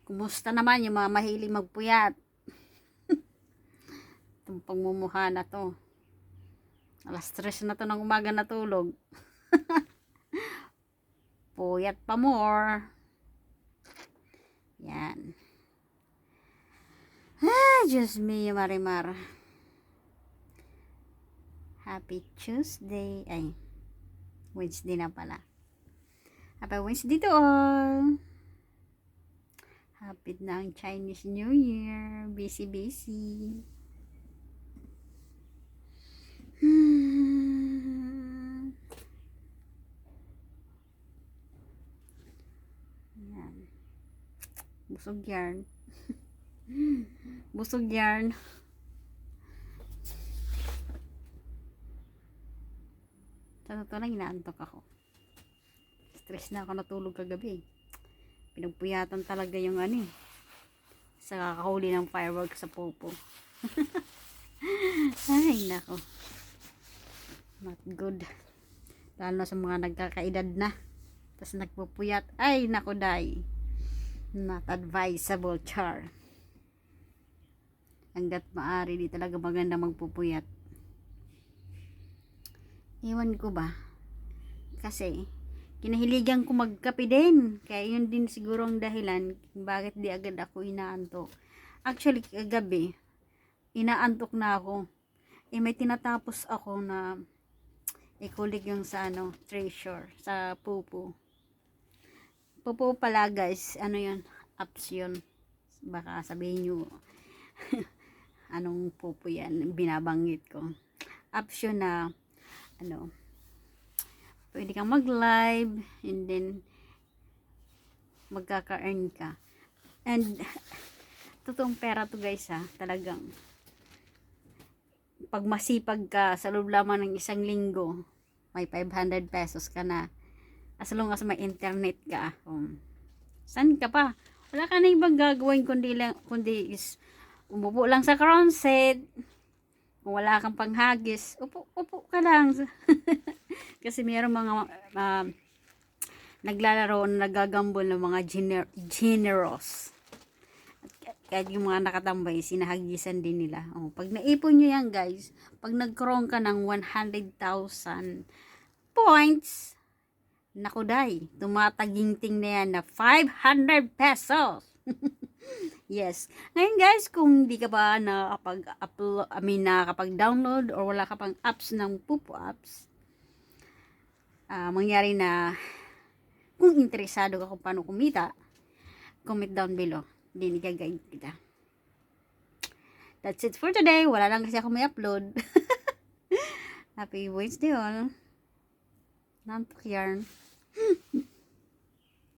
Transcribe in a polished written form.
Kumusta naman yung mga mahilig magpuyat? Itong pagmumukha na to. Alas 3 na to ng umaga natulog. Puyat pa more. Yan. Diyos me, Marimar. Happy Tuesday. Ay, Wednesday na pala. Happy Wednesday to all. Happy na ang Chinese New Year. Busy, busy. Yan. Busog yarn. Busog yarn. Sa totoo lang, inaantok ako. Stress na ako natulog kagabi. Pinagpuyatan talaga yung sa kakahuli ng fireworks sa popo. Ay, nako. Not good. Lalo na sa mga nagkakaedad na. Tapos nagpupuyat. Ay, nako, day. Not advisable, char. Hanggat maaari, di talaga maganda magpupuyat. Iwan ko ba? Kasi, kinahiligan ko magkape din. Kaya yun din siguro ang dahilan bakit di agad ako inaantok. Actually, kagabi, inaantok na ako. May tinatapos ako na ikulig yung sa treasure, sa pupo. Pupo pala guys, yun, apps yun. Baka sabihin nyo, anong pupo yan, binabanggit ko. Apps yun na, pwede kang mag-live, and then, magkaka-earn ka. And, totoong pera to guys talagang, pag masipag ka, sa loob lamang ng 1 linggo, may 500 pesos ka na. As long as may internet ka. Saan ka pa? Wala ka na ibang gagawin kundi is umupo lang sa crown set. Kung wala kang panghagis, upo ka lang. Kasi mayroong mga naglalaro na nagagambol ng mga generous. Kahit yung mga nakatambay, sinahagisan din nila. Pag naipon nyo yan guys, pag nag-crong ka ng 100,000 points, naku day, tumataginting na yan na 500 pesos. Yes. Ngayon guys, kung hindi ka pa nakapag-download or wala ka pang apps ng Pupo apps, mangyari na, kung interesado ka kung paano kumita, comment down below. Hindi guide kita. That's it for today. Wala lang kasi ako may upload. Happy Wednesday all. Nantok yarn.